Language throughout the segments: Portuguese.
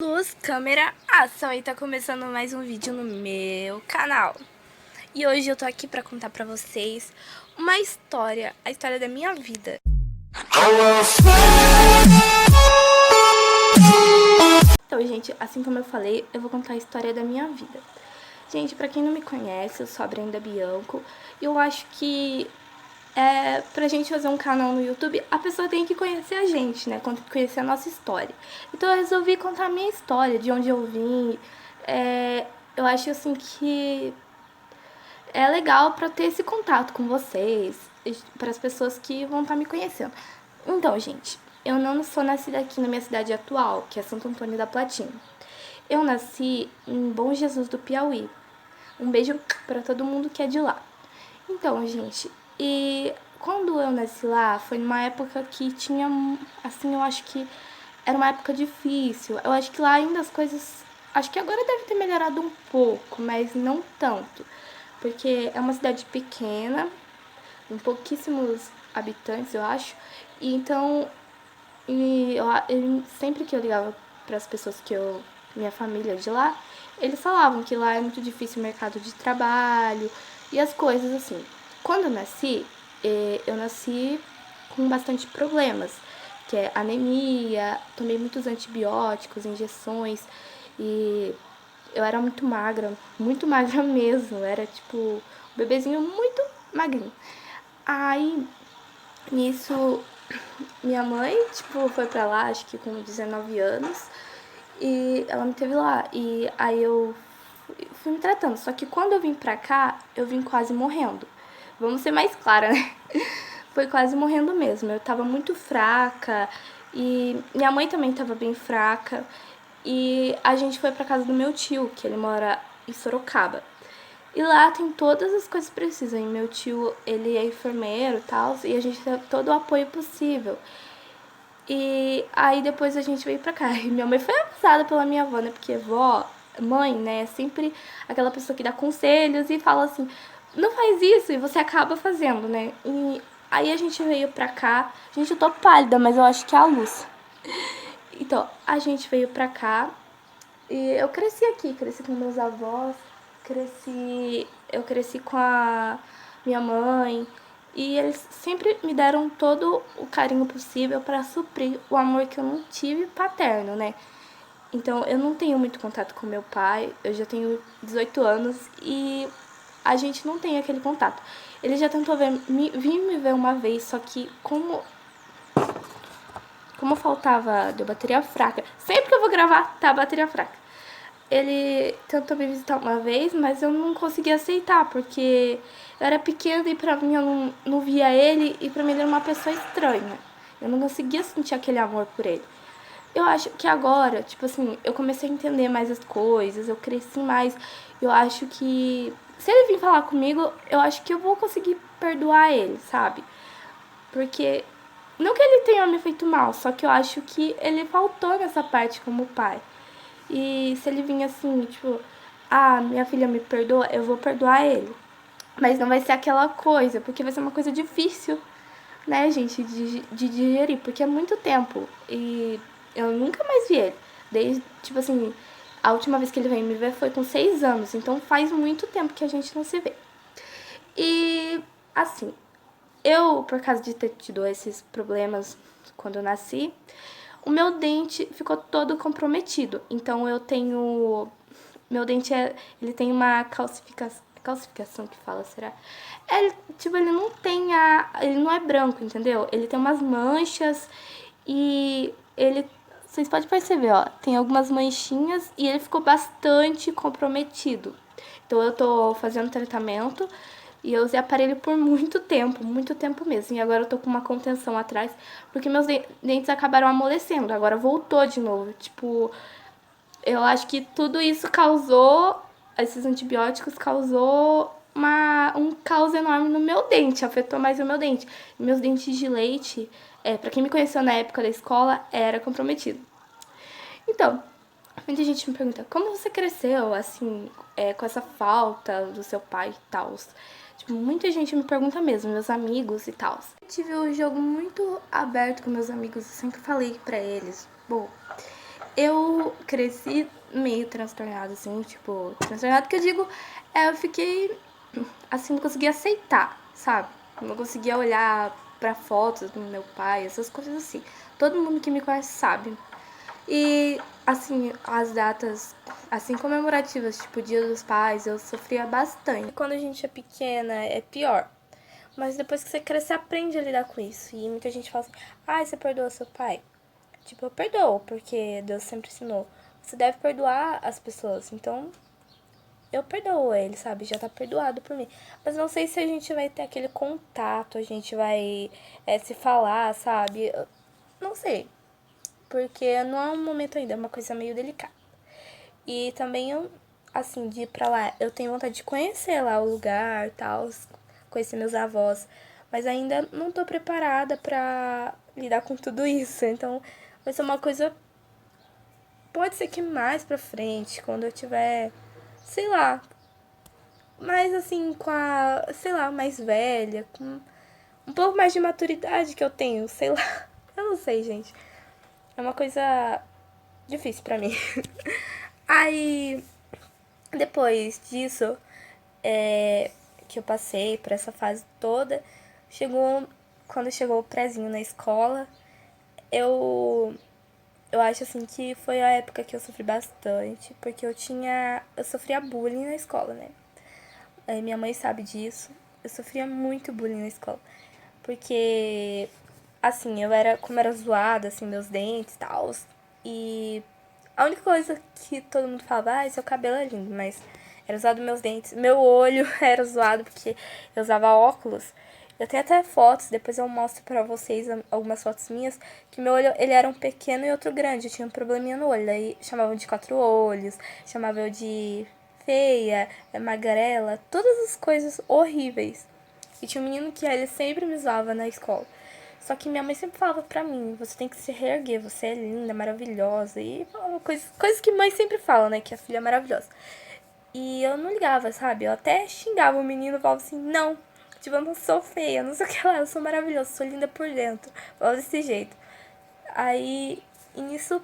Luz, câmera, ação! E tá começando mais um vídeo no meu canal. E hoje eu tô aqui pra contar pra vocês uma história, a história da minha vida. Então, gente, assim como eu falei, eu vou contar a história da minha vida. Gente, pra quem não me conhece, eu sou a Brenda Bianco e eu acho que pra gente fazer um canal no YouTube, a pessoa tem que conhecer a gente, né? Conhecer a nossa história. Então eu resolvi contar a minha história, de onde eu vim. Eu acho assim que é legal pra ter esse contato com vocês, para as pessoas que vão estar me conhecendo. Então, gente, eu não sou nascida aqui na minha cidade atual, que é Santo Antônio da Platina. Eu nasci em Bom Jesus do Piauí. Um beijo pra todo mundo que é de lá. Então, gente, e quando eu nasci lá, foi numa época que tinha, assim, eu acho que era uma época difícil. Eu acho que lá ainda as coisas, acho que agora deve ter melhorado um pouco, mas não tanto. Porque é uma cidade pequena, com pouquíssimos habitantes, eu acho. E então, sempre que eu ligava para as pessoas minha família de lá, eles falavam que lá é muito difícil o mercado de trabalho e as coisas assim. Quando eu nasci com bastante problemas, que é anemia, tomei muitos antibióticos, injeções e eu era muito magra mesmo, era tipo um bebezinho muito magrinho. Aí, nisso, minha mãe, tipo, foi pra lá, acho que com 19 anos, e ela me teve lá. E aí eu fui me tratando. Só que quando eu vim pra cá, eu vim quase morrendo. Vamos ser mais clara, né? Foi quase morrendo mesmo. Eu tava muito fraca e minha mãe também tava bem fraca. E a gente foi pra casa do meu tio, que ele mora em Sorocaba. E lá tem todas as coisas que precisam. E meu tio, ele é enfermeiro e tal, e a gente tem todo o apoio possível. E aí depois a gente veio pra cá. E minha mãe foi avisada pela minha avó, né? Porque mãe, né, é sempre aquela pessoa que dá conselhos e fala assim, não faz isso, e você acaba fazendo, né? E aí a gente veio pra cá. Gente, eu tô pálida, mas eu acho que é a luz. Então, a gente veio pra cá e eu cresci aqui, cresci com meus avós, eu cresci com a minha mãe e eles sempre me deram todo o carinho possível para suprir o amor que eu não tive paterno, né? Então eu não tenho muito contato com meu pai, eu já tenho 18 anos e a gente não tem aquele contato. Ele já tentou vir me ver uma vez, só que como faltava de bateria fraca, sempre que eu vou gravar, tá a bateria fraca. Ele tentou me visitar uma vez, mas eu não consegui aceitar, porque eu era pequena e pra mim eu não via ele, e pra mim ele era uma pessoa estranha. Eu não conseguia sentir aquele amor por ele. Eu acho que agora, tipo assim, eu comecei a entender mais as coisas, eu cresci mais. Eu acho que se ele vir falar comigo, eu acho que eu vou conseguir perdoar ele, sabe? Porque não que ele tenha me feito mal, só que eu acho que ele faltou nessa parte como pai. E se ele vir assim, tipo, minha filha me perdoa, eu vou perdoar ele. Mas não vai ser aquela coisa, porque vai ser uma coisa difícil, né, gente, de digerir, porque é muito tempo. E eu nunca mais vi ele. Desde, tipo assim, a última vez que ele veio me ver foi com 6 anos, então faz muito tempo que a gente não se vê. E, assim, eu, por causa de ter tido esses problemas quando eu nasci, o meu dente ficou todo comprometido. Então eu tenho. Meu dente ele tem uma calcificação. Calcificação que fala, será? Tipo, ele não tem a. Ele não é branco, entendeu? Ele tem umas manchas e ele. Vocês podem perceber, ó. Tem algumas manchinhas e ele ficou bastante comprometido. Então eu tô fazendo tratamento e eu usei aparelho por muito tempo mesmo. E agora eu tô com uma contenção atrás, porque meus dentes acabaram amolecendo. Agora voltou de novo. Tipo, eu acho que tudo isso causou, esses antibióticos causou um caos enorme no meu dente, afetou mais o meu dente. Meus dentes de leite, pra quem me conheceu na época da escola, era comprometido. Então, muita gente me pergunta, como você cresceu, assim, com essa falta do seu pai e tal? Tipo, muita gente me pergunta mesmo, meus amigos e tal. Eu tive um jogo muito aberto com meus amigos, eu sempre falei pra eles, bom, eu cresci meio transtornada, assim, tipo, transtornada que eu digo, eu fiquei, assim, não conseguia aceitar, sabe? Não conseguia olhar pra fotos do meu pai, essas coisas assim. Todo mundo que me conhece sabe. E, assim, as datas, assim, comemorativas, tipo, Dia dos Pais, eu sofria bastante. Quando a gente é pequena, é pior. Mas depois que você cresce, você aprende a lidar com isso. E muita gente fala assim, você perdoa seu pai? Tipo, eu perdoo, porque Deus sempre ensinou. Você deve perdoar as pessoas. Então, eu perdoo ele, sabe? Já tá perdoado por mim. Mas não sei se a gente vai ter aquele contato, a gente vai se falar, sabe? Eu não sei. Porque não é um momento ainda, é uma coisa meio delicada. E também eu, assim, de ir pra lá, eu tenho vontade de conhecer lá o lugar e tal, conhecer meus avós. Mas ainda não tô preparada pra lidar com tudo isso. Então, vai ser uma coisa. Pode ser que mais pra frente, quando eu tiver, sei lá, mais assim, com a, sei lá, mais velha, com um pouco mais de maturidade que eu tenho, sei lá. Eu não sei, gente. É uma coisa difícil pra mim. Aí, depois disso, que eu passei por essa fase toda, quando chegou o prezinho na escola, eu eu acho assim que foi a época que eu sofri bastante, porque eu sofria bullying na escola, né? Minha mãe sabe disso. Eu sofria muito bullying na escola, porque assim, como era zoada, assim, meus dentes e tal, e a única coisa que todo mundo falava, seu cabelo é lindo, mas era zoado meus dentes. Meu olho era zoado porque eu usava óculos. Eu tenho até fotos, depois eu mostro pra vocês algumas fotos minhas, que meu olho, ele era um pequeno e outro grande, eu tinha um probleminha no olho, aí chamavam de 4 olhos, chamavam eu de feia, magrela, todas as coisas horríveis. E tinha um menino que ele sempre me zoava na escola. Só que minha mãe sempre falava pra mim, você tem que se reerguer, você é linda, maravilhosa. E falava coisas que mãe sempre fala, né? Que a filha é maravilhosa. E eu não ligava, sabe? Eu até xingava o menino, falava assim, não, tipo, eu não sou feia, não sei o que lá, eu sou maravilhosa, sou linda por dentro. Falava desse jeito. Aí, e nisso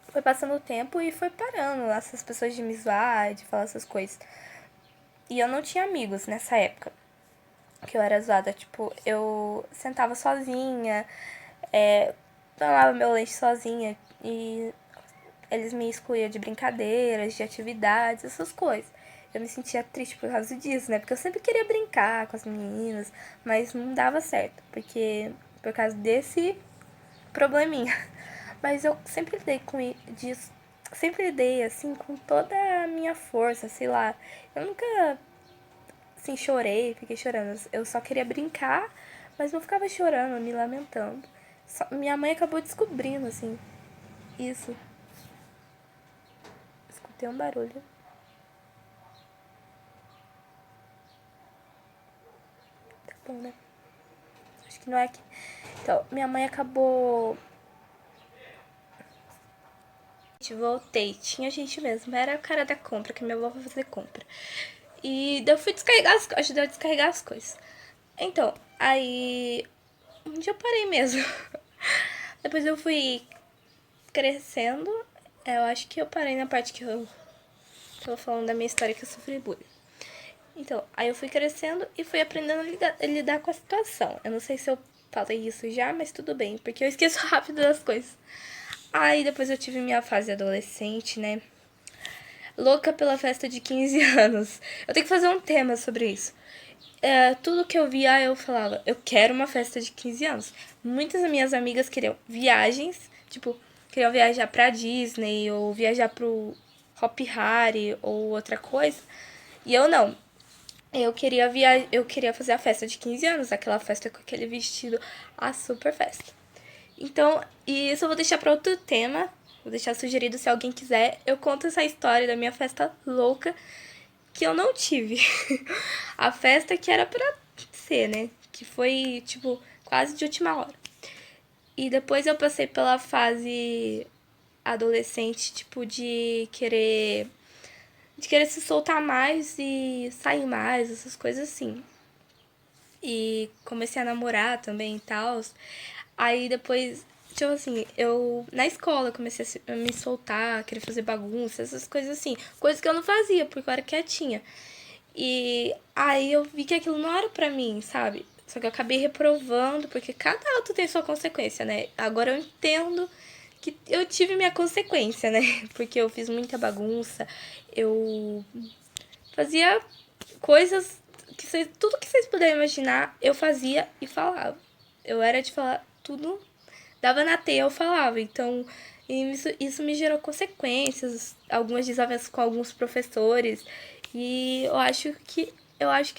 foi passando o tempo e foi parando essas pessoas de me zoar, de falar essas coisas. E eu não tinha amigos nessa época que eu era zoada. Tipo, eu sentava sozinha, tomava meu leite sozinha e eles me excluíam de brincadeiras, de atividades, essas coisas. Eu me sentia triste por causa disso, né? Porque eu sempre queria brincar com as meninas, mas não dava certo, porque por causa desse probleminha. Mas eu sempre lidei com disso, sempre lidei assim com toda a minha força, sei lá. Eu nunca assim chorei, fiquei chorando. Eu só queria brincar, mas não ficava chorando, me lamentando. Minha mãe acabou descobrindo assim isso. Escutei um barulho. Tá bom, né? Acho que não é aqui. Então, minha mãe acabou. Voltei, tinha gente mesmo, era o cara da compra, que minha avó foi fazer compra. E daí eu fui descarregar ajudei a descarregar as coisas. Então, aí. Um dia eu parei mesmo. Depois eu fui crescendo. Eu acho que eu parei na parte que eu tô falando da minha história que eu sofri bullying. Então, aí eu fui crescendo e fui aprendendo a lidar com a situação. Eu não sei se eu falei isso já, mas tudo bem, porque eu esqueço rápido das coisas. Aí depois eu tive minha fase adolescente, né? Louca pela festa de 15 anos. Eu tenho que fazer um tema sobre isso. Tudo que eu via, eu falava, eu quero uma festa de 15 anos. Muitas das minhas amigas queriam viagens, tipo, queriam viajar pra Disney ou viajar pro Hop Hari ou outra coisa. E eu não. Eu queria fazer a festa de 15 anos, aquela festa com aquele vestido, a super festa. Então, e isso eu vou deixar para outro tema. Vou deixar sugerido se alguém quiser. Eu conto essa história da minha festa louca que eu não tive. A festa que era pra ser, né? Que foi, tipo, quase de última hora. E depois eu passei pela fase adolescente, tipo, de querer se soltar mais e sair mais, essas coisas assim. E comecei a namorar também e tal. Aí depois tipo assim, eu na escola eu comecei a me soltar, querer fazer bagunça, essas coisas assim. Coisas que eu não fazia, porque eu era quietinha. E aí eu vi que aquilo não era pra mim, sabe? Só que eu acabei reprovando, porque cada ato tem sua consequência, né? Agora eu entendo que eu tive minha consequência, né? Porque eu fiz muita bagunça, eu fazia coisas que vocês, tudo que vocês puderem imaginar, eu fazia e falava. Eu era de falar tudo, dava na teia, eu falava. Então, isso me gerou consequências, algumas desavenças com alguns professores. E eu acho que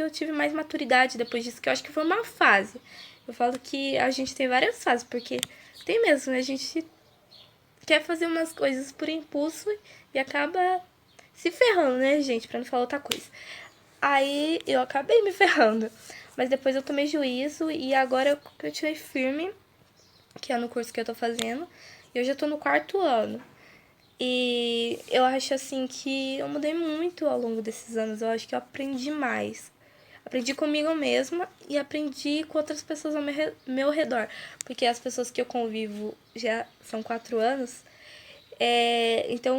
eu tive mais maturidade depois disso, que eu acho que foi uma fase. Eu falo que a gente tem várias fases, porque tem mesmo, né? A gente quer fazer umas coisas por impulso e acaba se ferrando, né, gente? Pra não falar outra coisa. Aí eu acabei me ferrando. Mas depois eu tomei juízo e agora eu continuei firme, que é no curso que eu tô fazendo. E eu já tô no 4º ano. E eu acho assim que eu mudei muito ao longo desses anos. Eu acho que eu aprendi mais. Aprendi comigo mesma e aprendi com outras pessoas ao meu redor. Porque as pessoas que eu convivo já são 4 anos. Então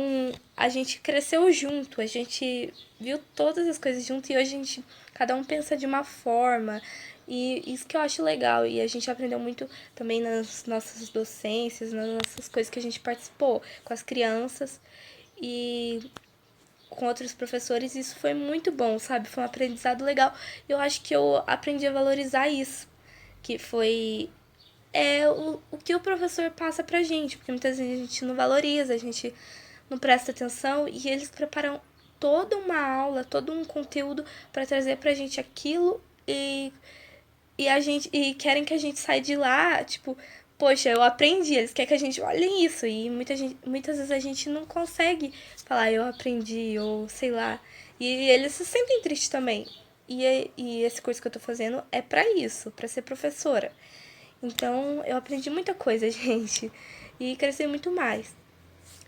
a gente cresceu junto, a gente viu todas as coisas junto e hoje a gente, cada um pensa de uma forma. E isso que eu acho legal. E a gente aprendeu muito também nas nossas docências, nas nossas coisas que a gente participou com as crianças e com outros professores. Isso foi muito bom, sabe? Foi um aprendizado legal. E eu acho que eu aprendi a valorizar isso, que foi o que o professor passa pra gente, porque muitas vezes a gente não valoriza, a gente não presta atenção e eles preparam toda uma aula, todo um conteúdo para trazer pra gente aquilo e querem que a gente saia de lá, tipo, poxa, eu aprendi, eles querem que a gente olhe isso e muitas vezes a gente não consegue falar eu aprendi ou sei lá. E eles se sentem tristes também. E esse curso que eu tô fazendo é pra isso, pra ser professora. Então, eu aprendi muita coisa, gente. E cresci muito mais.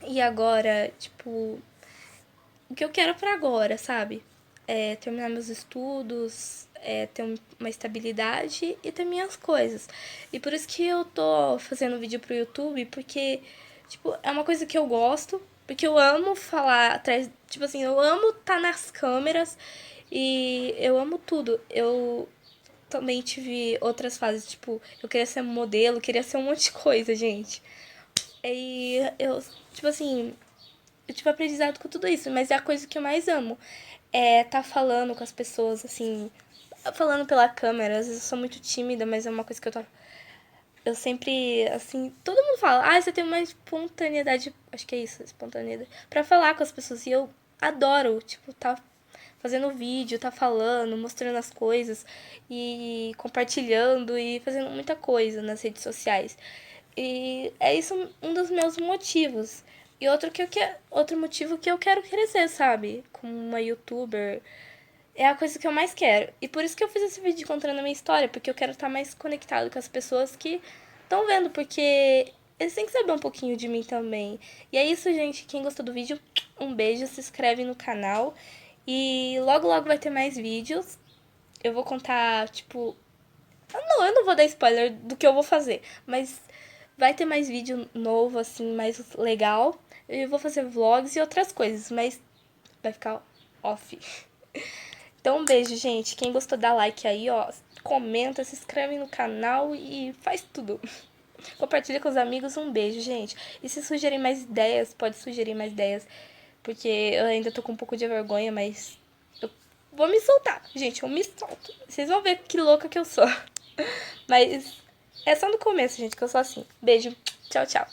E agora, tipo, o que eu quero pra agora, sabe? É terminar meus estudos, ter uma estabilidade e ter minhas coisas. E por isso que eu tô fazendo vídeo pro YouTube, porque, tipo, é uma coisa que eu gosto, porque eu amo falar atrás, tipo assim, eu amo estar nas câmeras e eu amo tudo. Eu também tive outras fases, tipo, eu queria ser modelo, queria ser um monte de coisa, gente. E eu, tipo assim, eu tive aprendizado com tudo isso, mas é a coisa que eu mais amo. É tá falando com as pessoas, assim, falando pela câmera. Às vezes eu sou muito tímida, mas é uma coisa que eu tô. Eu sempre, assim, todo mundo fala, você tem uma espontaneidade, acho que é isso, espontaneidade, pra falar com as pessoas. E eu adoro, tipo, tá fazendo vídeo, tá falando, mostrando as coisas e compartilhando e fazendo muita coisa nas redes sociais. E é isso um dos meus motivos. E outro motivo que eu quero crescer, sabe? Como uma youtuber. É a coisa que eu mais quero. E por isso que eu fiz esse vídeo contando a minha história, porque eu quero estar mais conectado com as pessoas que estão vendo, porque eles têm que saber um pouquinho de mim também. E é isso, gente. Quem gostou do vídeo, um beijo, se inscreve no canal. E logo, logo vai ter mais vídeos. Eu vou contar, tipo. Eu não vou dar spoiler do que eu vou fazer, mas vai ter mais vídeo novo, assim, mais legal. Eu vou fazer vlogs e outras coisas, mas vai ficar off. Então, um beijo, gente. Quem gostou, dá like aí, ó. Comenta, se inscreve no canal e faz tudo. Compartilha com os amigos. Um beijo, gente. E se sugerir mais ideias, pode sugerir mais ideias. Porque eu ainda tô com um pouco de vergonha, mas eu vou me soltar. Gente, eu me solto. Vocês vão ver que louca que eu sou. Mas é só no começo, gente, que eu sou assim. Beijo. Tchau, tchau.